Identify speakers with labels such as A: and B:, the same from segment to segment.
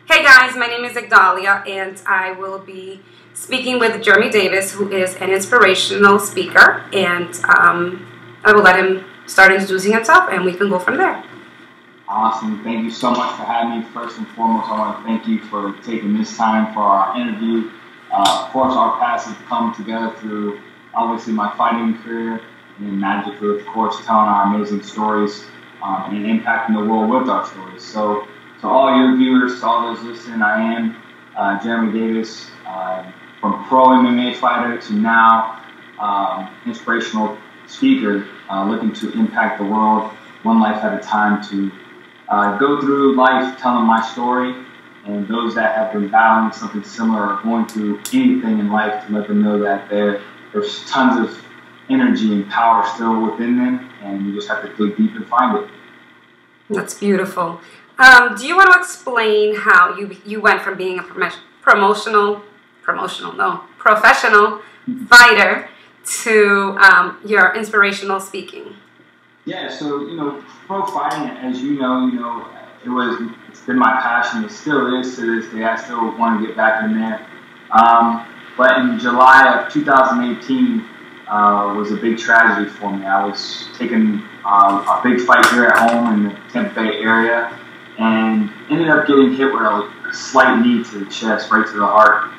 A: Hey guys, my name is Igdalia, and I will be speaking with Jeremy Davis, who is an inspirational speaker, and I will let him start introducing himself, and we can go from there.
B: Awesome. Thank you so much for having me. First and foremost, I want to thank you for taking this time for our interview. Of course, our paths have come together through, obviously, my fighting career, and magically, of course, telling our amazing stories and impacting the world with our stories. So, to all your viewers, to all those listening, I am Jeremy Davis, from pro MMA fighter to now inspirational speaker, looking to impact the world one life at a time, to go through life telling my story, and those that have been battling something similar or going through anything in life, to let them know that there's tons of energy and power still within them, and you just have to dig deep and find it.
A: That's beautiful. Do you want to explain how you went from being a professional fighter to your inspirational speaking?
B: Yeah, so pro fighting, as you know, it's been my passion. It still is to this day. I still want to get back in there. But in July of 2018 was a big tragedy for me. I was taking a big fight here at home in the Tampa Bay area, and ended up getting hit with a slight knee to the chest, right to the heart.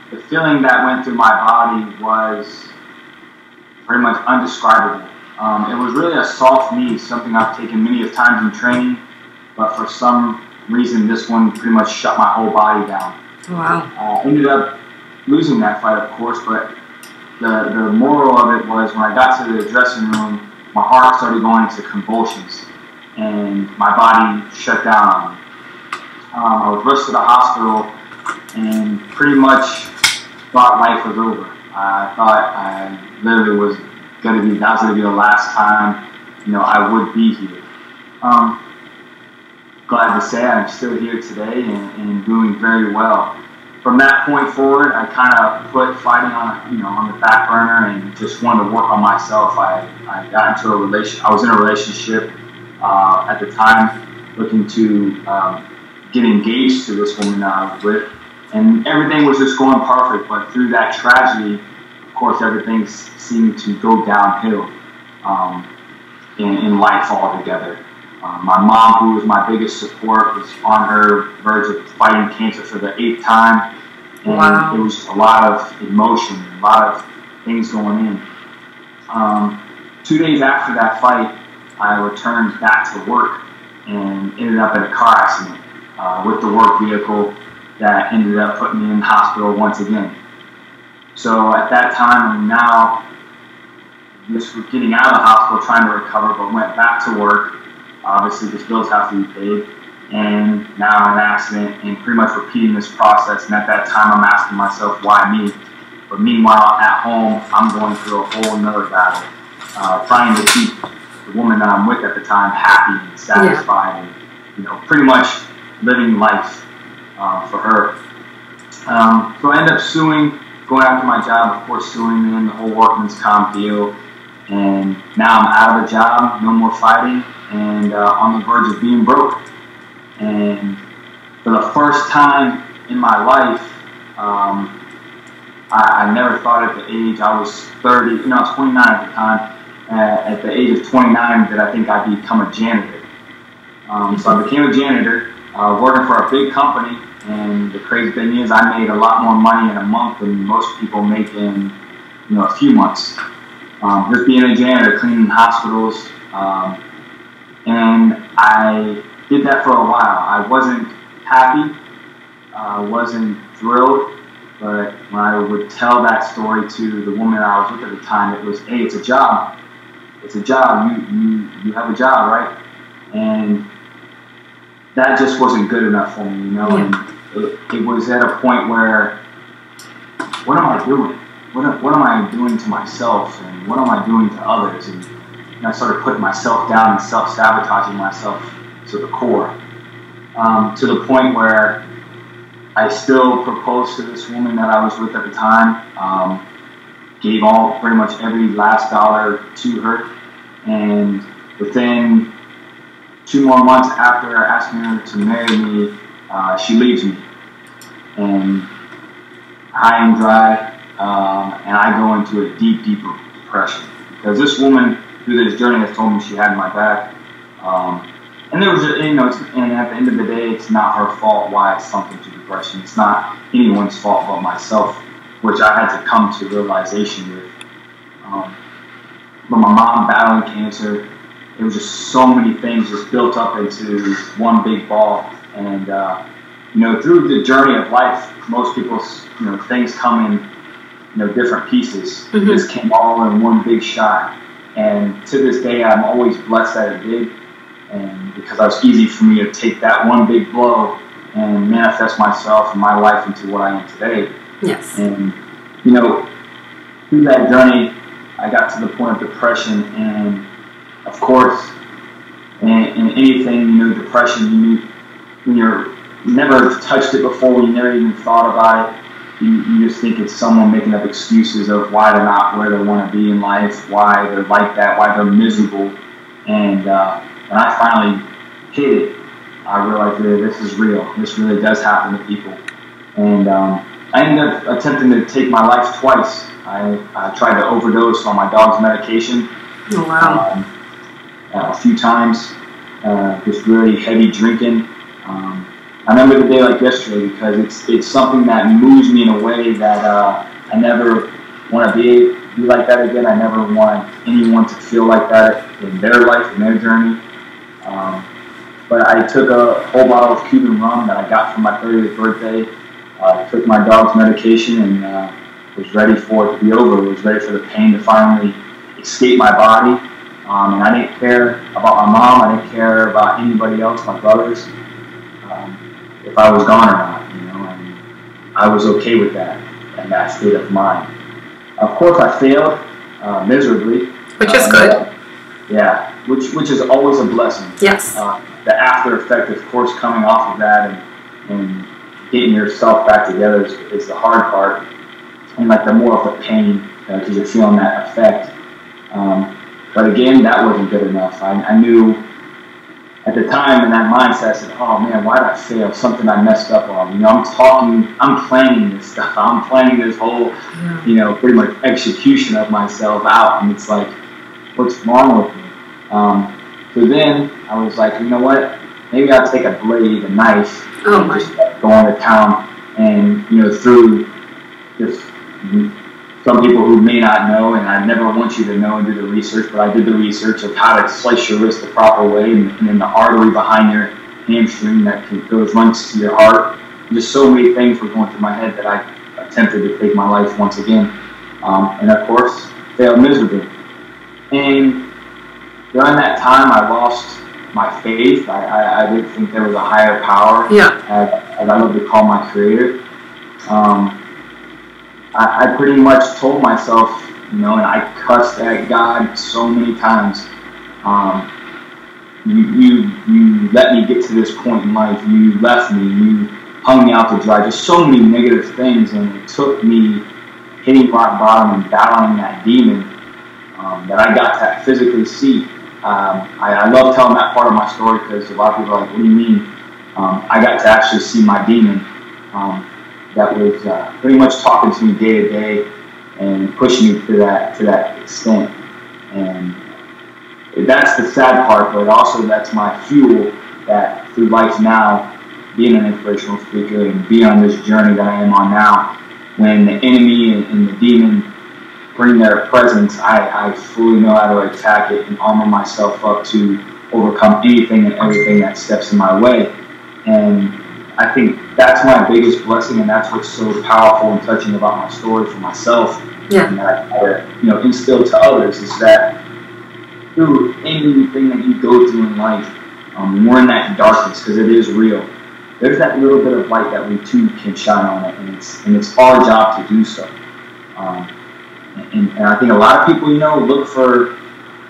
B: The feeling that went through my body was pretty much undescribable. It was really a soft knee, something I've taken many of times in training, but for some reason this one pretty much shut my whole body down.
A: Wow.
B: Ended up losing that fight, of course, but the moral of it was, when I got to the dressing room, my heart started going into convulsions, and my body shut down on me. I was rushed to the hospital and pretty much thought life was over. I thought I literally was going to be the last time, I would be here. Glad to say I'm still here today and doing very well. From that point forward, I kind of put fighting on the back burner and just wanted to work on myself. I got into I was in a relationship at the time, looking to get engaged to this woman that I was with, and everything was just going perfect. But through that tragedy, of course, everything seemed to go downhill in life altogether. My mom, who was my biggest support, was on her verge of fighting cancer for the 8th time, and
A: wow.
B: It was a lot of emotion, a lot of things going in. 2 days after that fight, I returned back to work and ended up in a car accident with the work vehicle that ended up putting me in the hospital once again. So at that time, and now just getting out of the hospital, trying to recover, but went back to work. Obviously, because bills have to be paid, and now I'm in an accident, and pretty much repeating this process. And at that time, I'm asking myself, why me? But meanwhile, at home, I'm going through a whole another battle, trying to keep the woman that I'm with at the time happy and satisfied, and pretty much living life for her. So I ended up suing, going after my job, of course, suing them, the whole workman's comp deal. And now I'm out of a job, no more fighting, and on the verge of being broke. And for the first time in my life, I never thought at the age, I was 30, I was 29 at the time, at the age of 29, that I think I'd become a janitor. So I became a janitor, working for a big company, and the crazy thing is I made a lot more money in a month than most people make in a few months. Just being a janitor, cleaning hospitals, and I did that for a while. I wasn't happy, wasn't thrilled, but when I would tell that story to the woman I was with at the time, it was, hey, it's a job. It's a job. You have a job, right? And that just wasn't good enough for me, And it was at a point where, what am I doing? What am I doing to myself, and what am I doing to others? And I started putting myself down and self-sabotaging myself to the core, to the point where I still proposed to this woman that I was with at the time, gave pretty much every last dollar to her, and within 2 more months after asking her to marry me, she leaves me, and high and dry, and I go into a deep, deep depression because this woman through this journey has told me she had my back, and there was, and at the end of the day, it's not her fault why it's something to depression. It's not anyone's fault but myself, which I had to come to realization with. But my mom battling cancer, it was just so many things just built up into one big ball. And, through the journey of life, most people's, things come in, different pieces.
A: Mm-hmm.
B: This came all in one big shot. And to this day, I'm always blessed that it did. And because it was easy for me to take that one big blow and manifest myself and my life into what I am today.
A: Yes.
B: And, through that journey, I got to the point of depression, and of course, in anything, depression, when you never touched it before, when you never even thought about it, you just think it's someone making up excuses of why they're not where they want to be in life, why they're like that, why they're miserable. And when I finally hit it, I realized that this is real. This really does happen to people. And I ended up attempting to take my life twice. I tried to overdose on my dog's medication.
A: Oh, wow.
B: A few times, just really heavy drinking. I remember the day like yesterday because it's something that moves me in a way that I never want to be like that again. I never want anyone to feel like that in their life, in their journey. But I took a whole bottle of Cuban rum that I got for my 30th birthday. Took my dog's medication and was ready for it to be over. Was ready for the pain to finally escape my body. And I didn't care about my mom. I didn't care about anybody else, my brothers, if I was gone or not, and I was okay with that and that state of mind. Of course, I failed miserably.
A: Which is good.
B: Yeah, which is always a blessing.
A: Yes.
B: The after effect, of course, coming off of that and getting yourself back together is the hard part, and like the more of the pain because you're feeling that effect. But again, that wasn't good enough. I knew at the time in that mindset, I said, oh man, why did I fail? Something I messed up on. I'm planning this stuff. I'm planning this whole, pretty much execution of myself out. And it's like, what's wrong with me? So then I was like, you know what? Maybe I'll take a blade, a knife, and just go into town and, through just some people who may not know, and I never want you to know and do the research, but I did the research of how to slice your wrist the proper way, and then the artery behind your hamstring that runs to your heart. And just so many things were going through my head that I attempted to take my life once again. And of course, failed miserably. And during that time, I lost my faith. I didn't think there was a higher power, as I love to call my creator. I pretty much told myself, and I cussed at God so many times. You let me get to this point in life. You left me. You hung me out to dry. Just so many negative things, and it took me hitting rock bottom and battling that demon that I got to physically see. I love telling that part of my story because a lot of people are like, what do you mean? I got to actually see my demon. That was pretty much talking to me day to day and pushing me to that extent. And that's the sad part, but also that's my fuel that through life now, being an inspirational speaker and being on this journey that I am on now, when the enemy and the demon bring their presence, I fully know how to attack it and armor myself up to overcome anything and everything that steps in my way. And I think that's my biggest blessing, and that's what's so powerful and touching about my story for myself, and that I instill to others, is that through anything that you go through in life, we're in that darkness because it is real. There's that little bit of light that we too can shine on it, and it's our job to do so. And I think a lot of people, look for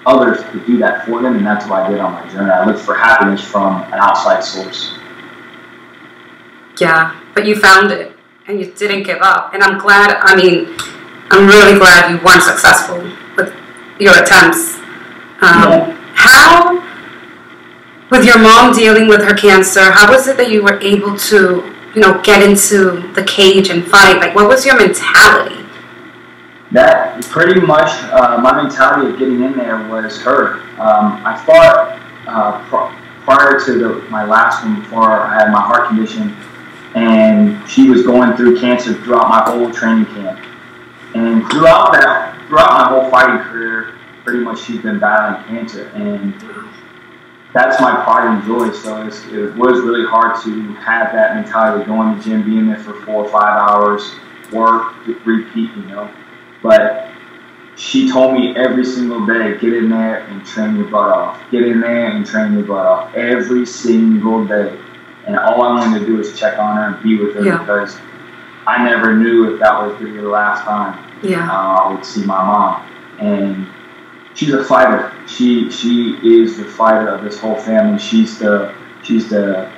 B: others to do that for them, and that's what I did on my journey. I looked for happiness from an outside source.
A: Yeah, but you found it, and you didn't give up. And I'm really glad you weren't successful with your attempts. How with your mom dealing with her cancer, how was it that you were able to, get into the cage and fight? Like, what was your mentality?
B: That pretty much my mentality of getting in there was her. I thought prior to my last one, before I had my heart condition, and she was going through cancer throughout my whole training camp. And throughout my whole fighting career, pretty much she's been battling cancer, and that's my pride and joy. So it was really hard to have that mentality, going to the gym, being there for 4 or 5 hours, work, repeat, But she told me every single day, get in there and train your butt off. Get in there and train your butt off. Every single day. And all I wanted to do is check on her and be with her, because I never knew if that was going to be the last time I would see my mom. And she's a fighter. She is the fighter of this whole family. She's the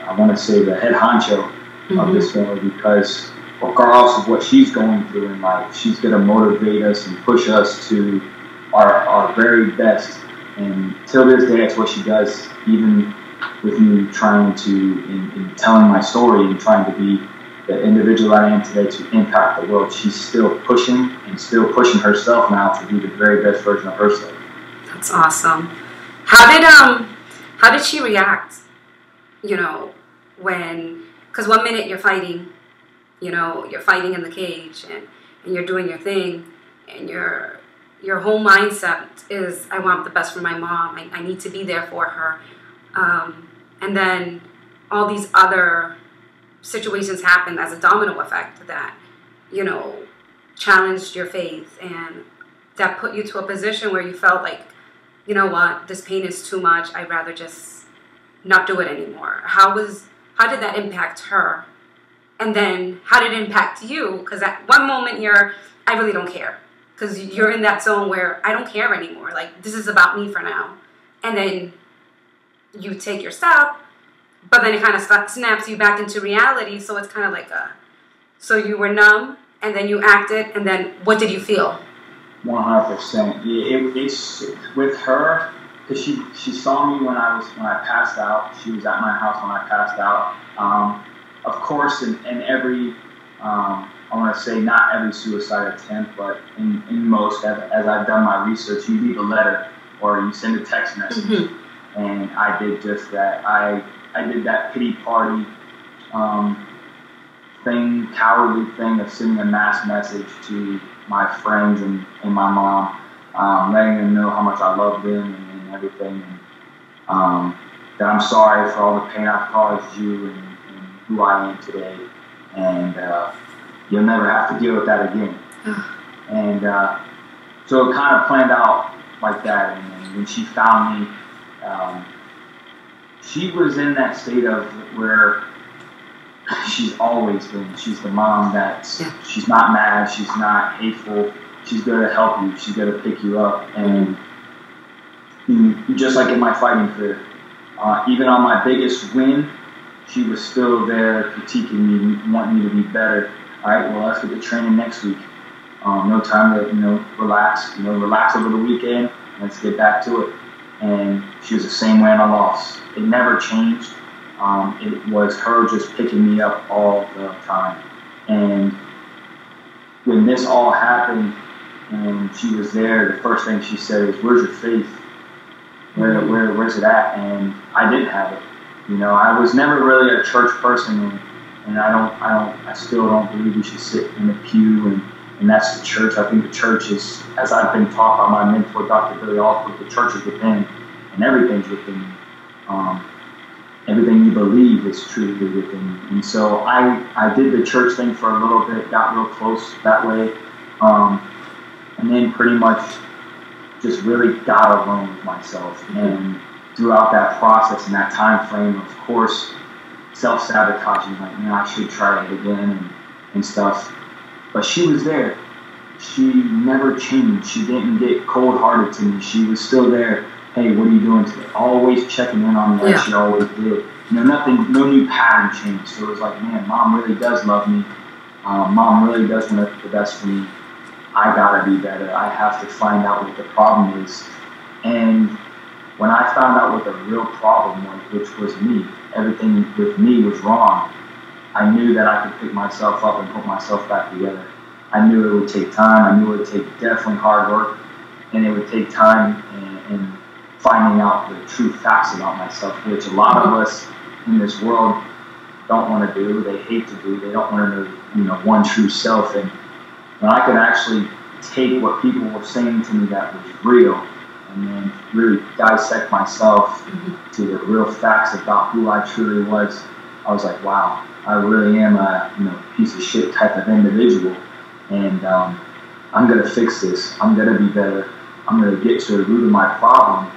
B: I want to say the head honcho of this family, because regardless of what she's going through in life, she's going to motivate us and push us to our very best. And till this day, that's what she does, even with me trying to, in telling my story and trying to be the individual I am today to impact the world. She's still pushing and still pushing herself now to be the very best version of herself.
A: That's awesome. How did she react, because one minute you're fighting, you're fighting in the cage and you're doing your thing, and your whole mindset is, I want the best for my mom. I need to be there for her. And then all these other situations happened as a domino effect that, challenged your faith, and that put you to a position where you felt like, you know what, this pain is too much. I'd rather just not do it anymore. How did that impact her? And then how did it impact you? Because at one moment I really don't care. Because you're in that zone where I don't care anymore. Like, this is about me for now. And then you take your step, but then it kind of snaps you back into reality. So it's kind of like so you were numb, and then you acted, and then what did you feel?
B: 100%. It's with her, because she saw me when I passed out. She was at my house when I passed out. Of course, in every, I want to say not every suicide attempt, but in most, as I've done my research, you leave a letter or you send a text message. And I did just that. I did that pity party thing, cowardly thing of sending a mass message to my friends and my mom, letting them know how much I love them and everything, and that I'm sorry for all the pain I've caused you and who I am today, and you'll never have to deal with that again. And so it kind of planned out like that. And when she found me, she was in that state of where she's always been. She's the mom she's not mad, she's not hateful, she's there to help you, she's there to pick you up. And just like in my fighting career, even on my biggest win, she was still there critiquing me, wanting me to be better. All right, well, let's get to training next week. No time to, relax. Relax over the weekend. Let's get back to it. And she was the same way in a loss. It never changed. It was her just picking me up all the time. And when this all happened and she was there, the first thing she said is, "Where's your faith? Where's it at?" And I didn't have it. I was never really a church person, and I still don't believe we should sit in the pew and that's the church. I think the church is, as I've been taught by my mentor, Dr. Billy Alford, the church is within, and everything's within you. Everything you believe is truly within you. And so I did the church thing for a little bit, got real close that way, and then pretty much just really got alone with myself. And throughout that process and that time frame, of course, self-sabotaging, like, I should try it again and stuff. But she was there. She never changed. She didn't get cold-hearted to me. She was still there. Hey, what are you doing today? Always checking in on me like she always did. No new pattern change. So it was like, man, Mom really does love me. Mom really does want the best for me. I gotta be better. I have to find out what the problem is. And when I found out what the real problem was, which was me, everything with me was wrong, I knew that I could pick myself up and put myself back together. I knew it would take time. I knew it would take definitely hard work, and it would take time and finding out the true facts about myself, which a lot of us in this world don't want to do. They hate to do. They don't want to know, one true self. And when I could actually take what people were saying to me that was real, and then really dissect myself to the real facts about who I truly was, I was like, wow, I really am a piece of shit type of individual, and I'm gonna fix this. I'm gonna be better. I'm gonna get to the root of my problem,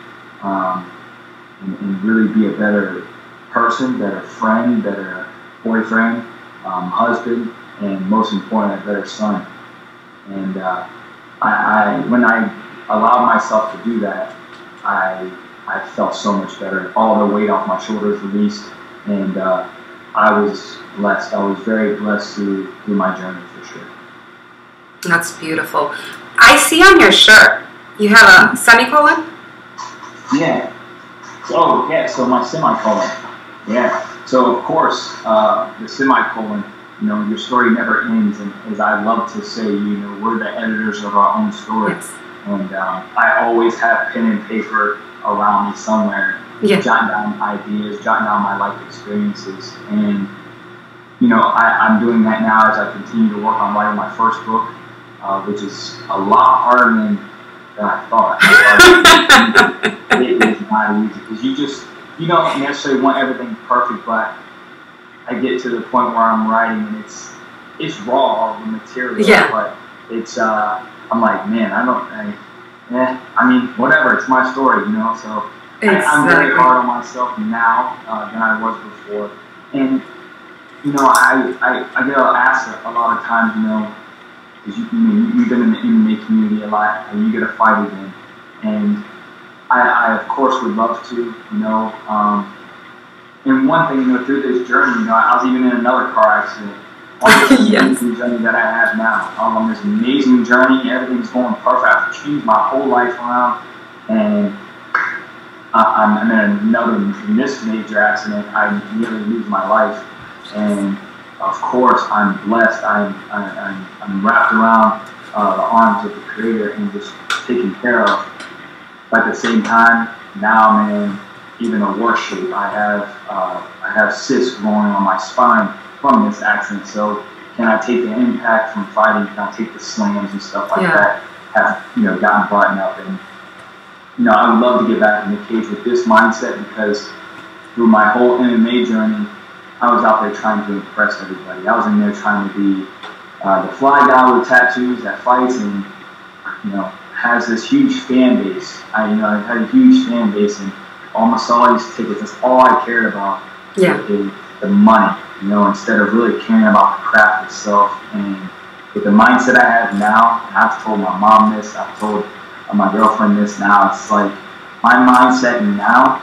B: and really be a better person, better friend, better boyfriend, husband, and most importantly, a better son. And when I allowed myself to do that, I felt so much better. All the weight off my shoulders released, and I was blessed. I was very blessed through my journey, for sure.
A: That's beautiful. I see on your shirt you have a semicolon.
B: Yeah. So my semicolon. Yeah. So of course, the semicolon. Your story never ends, and as I love to say, we're the editors of our own story. Yes. And I always have pen and paper around me somewhere, jotting down ideas, jotting down my life experiences. And, I'm doing that now as I continue to work on writing my first book, which is a lot harder than I thought. It is not easy because you don't necessarily want everything perfect, but I get to the point where I'm writing and it's raw, the material, but it's, I'm like, man, whatever, it's my story, so exactly. I'm very hard on myself now than I was before. And, I get asked a lot of times, because you've been in the MMA community a lot, and you get a fight again. And I of course, would love to, and one thing, through this journey, I was even in another car accident. On this amazing journey that I have now. On this amazing journey, everything's going perfect. I've changed my whole life around, and I'm in another major accident. I nearly lose my life, and of course, I'm blessed. I'm wrapped around the arms of the Creator and just taken care of. But at the same time, now I'm in even a worse shape. I have cysts growing on my spine from this accident, so can I take the impact from fighting? Can I take the slams and stuff like that? Have gotten brought up, and I would love to get back in the cage with this mindset, because through my whole MMA journey, I was out there trying to impress everybody. I was in there trying to be the fly guy with tattoos that fights and has this huge fan base. I had a huge fan base, and almost all these tickets. That's all I cared about. Is the money. Instead of really caring about the craft itself. And with the mindset I have now, and I've told my mom this, I've told my girlfriend this now, it's like my mindset now,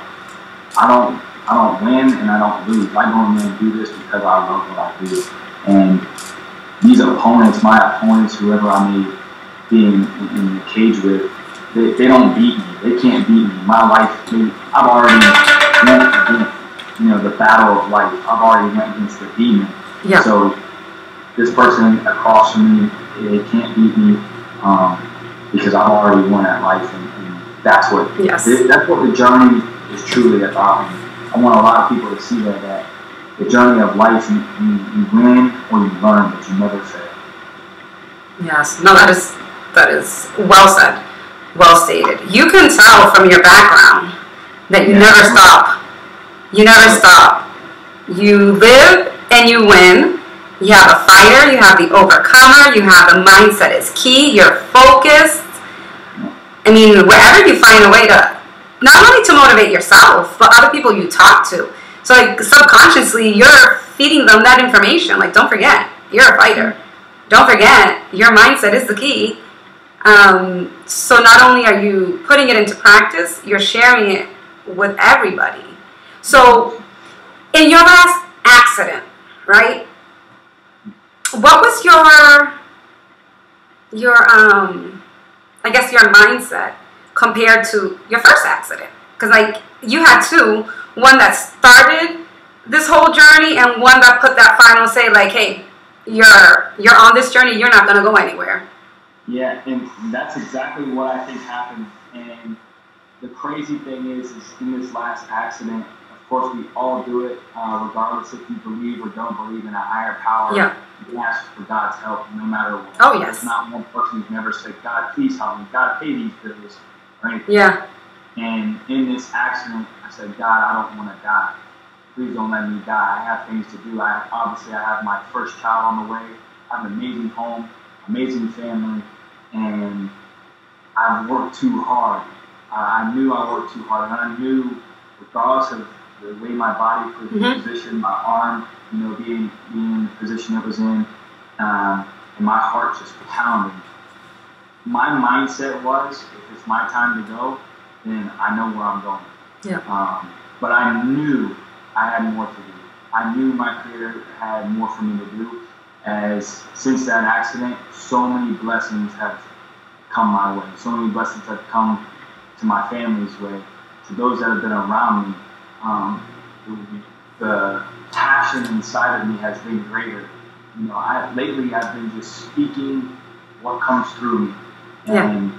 B: I don't win and I don't lose. I go in there and do this because I love what I do. And these opponents, my opponents, whoever I may be in the cage with, they don't beat me. They can't beat me. My life, I've already went against, the battle of life. I've already went against the demon. Yeah. So this person across from me, they can't beat me because I've already won at life, and that's what that's what the journey is truly about. And I want a lot of people to see that the journey of life, you win or you learn, but you never fail.
A: Yes. No, that is well said. Well stated. You can tell from your background that you never stop. You never stop. You live and you win. You have a fighter. You have the overcomer. You have the mindset is key. You're focused. I mean, wherever you find a way to, not only to motivate yourself, but other people you talk to. So like subconsciously, you're feeding them that information. Like, don't forget, you're a fighter. Don't forget, your mindset is the key. So not only are you putting it into practice, you're sharing it with everybody. So in your last accident, right? What was your I guess your mindset compared to your first accident? Because like you had two, one that started this whole journey and one that put that final say like, hey, you're on this journey, you're not going to go anywhere.
B: Yeah, and that's exactly what I think happened. And the crazy thing is in this last accident, of course, we all do it, regardless if you believe or don't believe in a higher power.
A: Yeah.
B: You ask for God's help no matter what.
A: Oh, yes.
B: There's not one person who's never said, God, please help me. God, pay these bills. Or anything.
A: Yeah.
B: And in this accident, I said, God, I don't want to die. Please don't let me die. I have things to do. Obviously, I have my first child on the way. I have an amazing home, amazing family, and I've worked too hard. I knew I worked too hard, and I knew, regardless of the way my body was positioned, my arm, being in the position it was in, and my heart just pounding. My mindset was, if it's my time to go, then I know where I'm going.
A: Yeah.
B: But I knew I had more to do. I knew my Creator had more for me to do. As since that accident, so many blessings have come my way. So many blessings have come to my family's way, to those that have been around me. The passion inside of me has been greater. Lately I've been just speaking what comes through me, and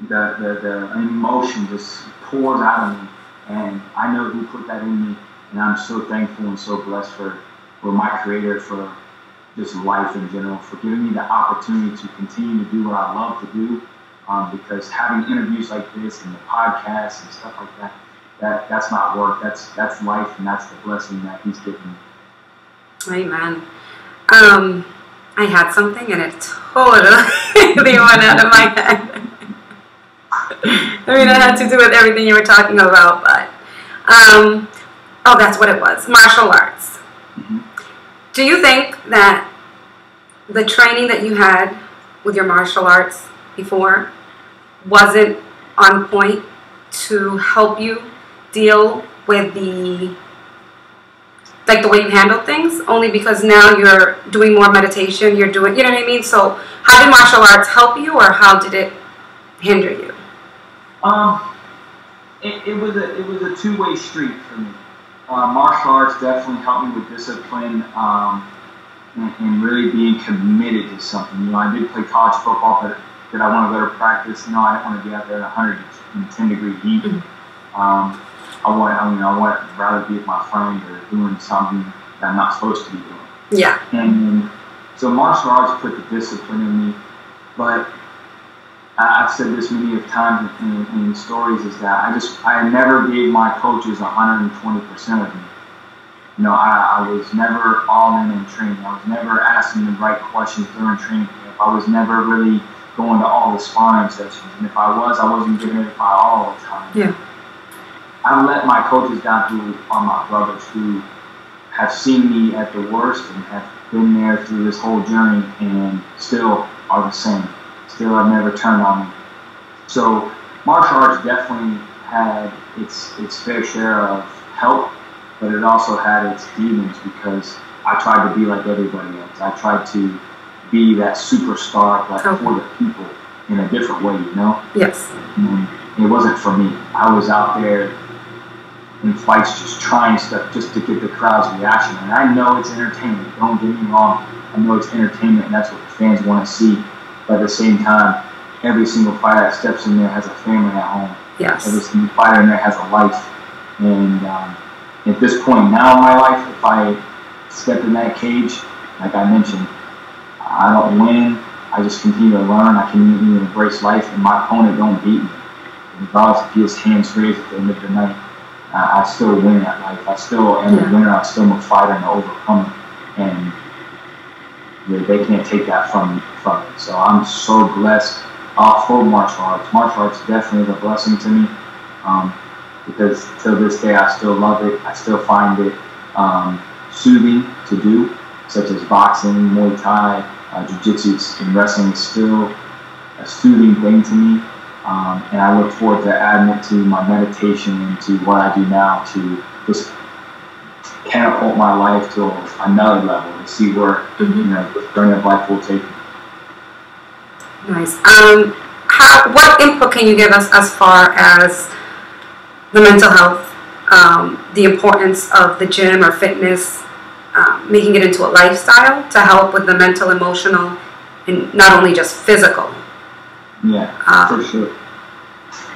B: the emotion just pours out of me. And I know who put that in me, and I'm so thankful and so blessed for my Creator, for just life in general, for giving me the opportunity to continue to do what I love to do. Because having interviews like this and the podcasts and stuff like that's not work. That's life, and that's the blessing that He's given me.
A: Amen. I had something and it totally went out of my head. I mean, it had to do with everything you were talking about, but that's what it was. Martial arts.
B: Mm-hmm.
A: Do you think that the training that you had with your martial arts before wasn't on point to help you deal with the way you handle things, only because now you're doing more meditation, you're doing, you know what I mean? So how did martial arts help you, or how did it hinder you?
B: It was a two-way street for me. Martial arts definitely helped me with discipline, and really being committed to something. I did play college football, but did I want to go to practice? No, I didn't want to be out there in 110-degree heat.
A: Mm-hmm.
B: I want to rather be with my friend or doing something that I'm not supposed to be doing.
A: Yeah.
B: And so martial arts put the discipline in me. But I've said this many of times in stories, is that I never gave my coaches 120% of me. I was never all in training. I was never asking the right questions during training camp. I was never really going to all the sparring sessions. And if I wasn't giving it my all the time.
A: Yeah.
B: I let my coaches down, who are my brothers, who have seen me at the worst and have been there through this whole journey and still are the same. Still have never turned on me. So martial arts definitely had its fair share of help, but it also had its demons, because I tried to be like everybody else. I tried to be that superstar, but for the people in a different way,
A: Yes.
B: It wasn't for me. I was out there in fights just trying stuff just to get the crowd's reaction. And I know it's entertainment. Don't get me wrong. I know it's entertainment, and that's what the fans want to see. But at the same time, every single fighter that steps in there has a family at home.
A: Yes.
B: Every single fighter in there has a life. And at this point now in my life, if I step in that cage, like I mentioned, I don't win. I just continue to learn. I continue to embrace life, and my opponent don't beat me. Regardless if he has hands raised at the end of the night, I still win at life. I still am a winner. I still am a fighter and an overcomer. And they can't take that from me. So I'm so blessed for martial arts. Martial arts definitely is a blessing to me, because till this day I still love it. I still find it soothing to do, such as boxing, Muay Thai, Jiu-Jitsu, and wrestling is still a soothing thing to me. And I look forward to adding it to my meditation and to what I do now to just catapult my life to another level and see where the journey of life will take me.
A: Nice. What input can you give us as far as the mental health, the importance of the gym or fitness, making it into a lifestyle to help with the mental, emotional, and not only just physical.
B: Yeah, for sure.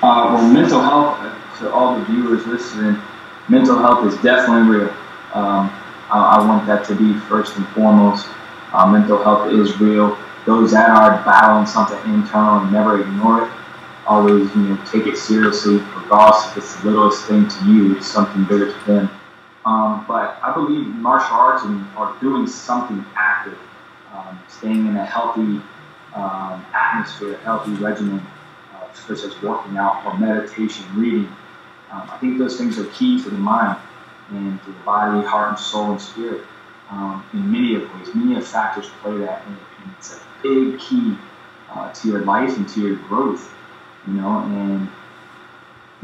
B: Well, mental health, to all the viewers listening, mental health is definitely real. I want that to be first and foremost. Mental health is real. Those that are battling something internal, never ignore it. Always, take it seriously, regardless if it's the littlest thing to you, it's something bigger to them. But I believe martial arts are doing something active, staying in a healthy atmosphere, a healthy regimen, such as working out or meditation, reading. I think those things are key to the mind and to the body, heart, and soul and spirit in many of ways. Many of factors play that, and it's a big key to your life and to your growth. And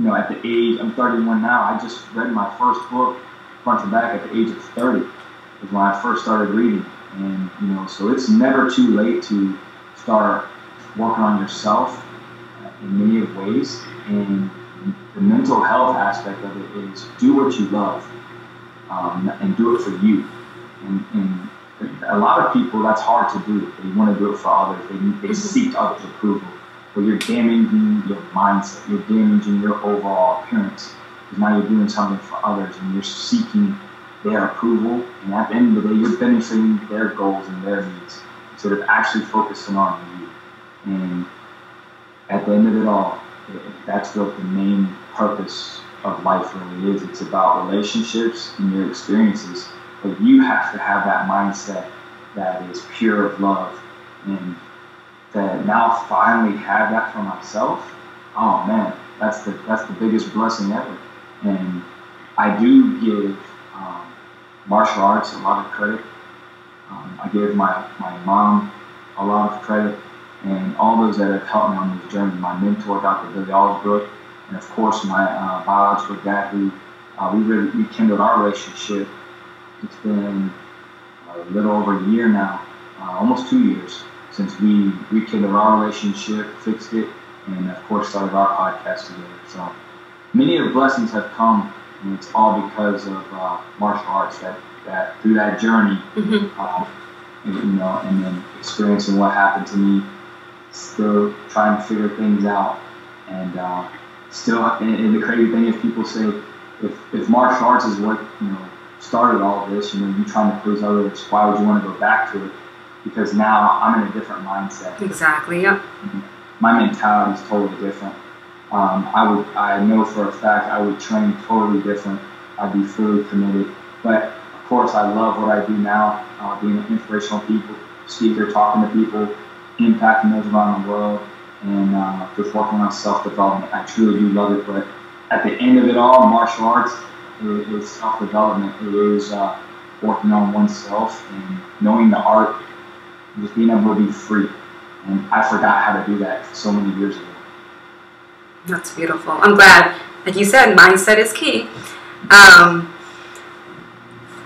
B: at the age, I'm 31 now, I just read my first book front to back at the age of 30 is when I first started reading. And, so it's never too late to start working on yourself in many of ways. And the mental health aspect of it is do what you love and do it for you. And a lot of people, that's hard to do. They want to do it for others. They seek others' approval. But you're damaging your mindset. You're damaging your overall appearance. Because now you're doing something for others and you're seeking their approval. And at the end of the day, you're benefiting their goals and their needs instead of actually focusing on you. And at the end of it all, that's what the main purpose of life really is. It's about relationships and your experiences. But you have to have that mindset that is pure of love. And to now finally have that for myself, oh man, that's the biggest blessing ever. And I do give martial arts a lot of credit. I give my mom a lot of credit, and all those that have helped me on this journey. My mentor, Dr. Billy Allsbrook, and of course my biological dad, who we really rekindled our relationship. It's been a little over a year now, almost 2 years, since we rekindled our relationship, fixed it, and of course started our podcast together. So many of the blessings have come, and it's all because of martial arts. That through that journey, and then experiencing what happened to me, still trying to figure things out, and and the crazy thing is, people say if martial arts is what started all of this, you trying to please others, why would you want to go back to it? Because now I'm in a different mindset.
A: Exactly. Yep.
B: My mentality is totally different. I know for a fact I would train totally different. I'd be fully committed. But of course, I love what I do now, being an inspirational speaker, talking to people, impacting those around the world, and just working on self-development. I truly do love it. But at the end of it all, martial arts is self-development. It is working on oneself and knowing the art, just being able to be free. And I forgot how to do that so many years ago.
A: That's beautiful. I'm glad. Like you said, mindset is key.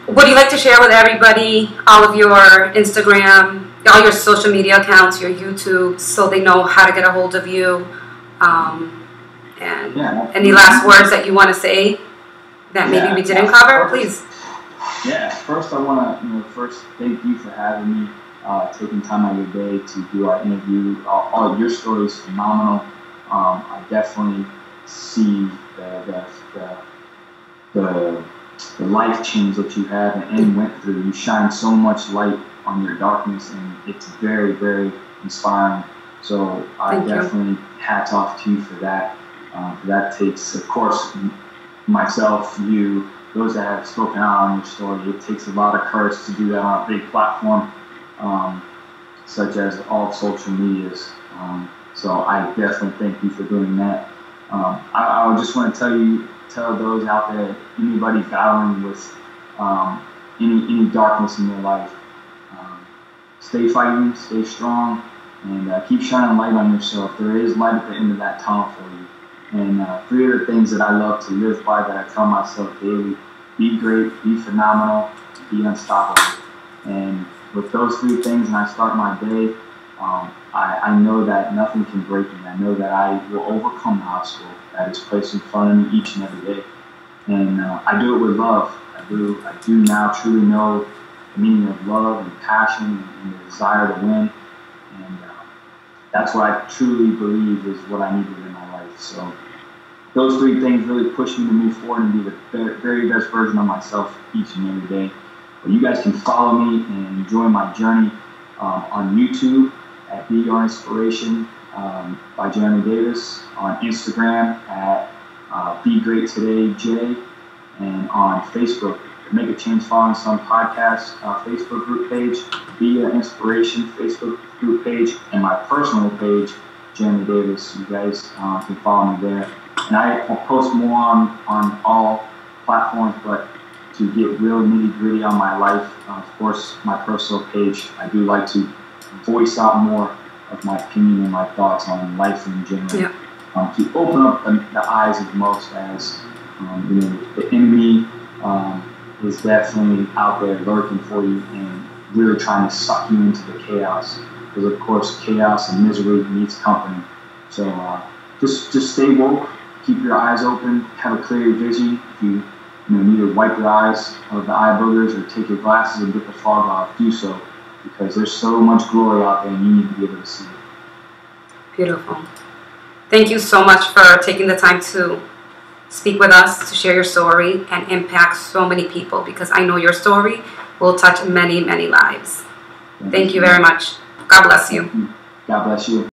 A: Would you like to share with everybody all of your Instagram, all your social media accounts, your YouTube, so they know how to get a hold of you? And any last words that you want to say that maybe we didn't cover, please.
B: Yeah, first I want to first thank you for having me, taking time out of your day to do our interview. All of your story is phenomenal. I definitely see the life change that you have and went through. You shine so much light on your darkness, and it's very, very inspiring. So I definitely hats off to you for that. That takes, of course, myself, you, those that have spoken out on your story. It takes a lot of courage to do that on a big platform, such as all social medias. So I definitely thank you for doing that. I just want to tell those out there, anybody battling with any darkness in their life, stay fighting, stay strong, and keep shining light on yourself. There is light at the end of that tunnel for you. And 3 of the things that I love to live by, that I tell myself daily: be great, be phenomenal, be unstoppable. And with those 3 things, and I start my day, I know that nothing can break me. I know that I will overcome the obstacle that is placed in front of me each and every day. And I do it with love. I do now truly know the meaning of love and passion and the desire to win. And that's what I truly believe is what I needed in my life. So those three things really push me to move forward and be the very best version of myself each and every day. But you guys can follow me and enjoy my journey on YouTube at Be Your Inspiration by Jeremy Davis, on Instagram at Be Great Today J, and on Facebook, Make a Change Following Sun podcast Facebook group page, Be Your Inspiration Facebook group page, and my personal page, Jeremy Davis. You guys can follow me there. And I'll post more on all platforms, but to get real nitty-gritty on my life, of course, my personal page, I do like to voice out more of my opinion and my thoughts on life in general.
A: Yeah.
B: To open up the eyes of most, as the enemy is definitely out there lurking for you and really trying to suck you into the chaos. Because of course, chaos and misery needs company. So just stay woke, keep your eyes open, have a clear vision. If you need to wipe your eyes of the eye boogers or take your glasses and get the fog off, do so, because there's so much glory out there and you need to be able to see it.
A: Beautiful. Thank you so much for taking the time to speak with us, to share your story and impact so many people, because I know your story will touch many, many lives. Thank you very much. God bless you.
B: God bless you.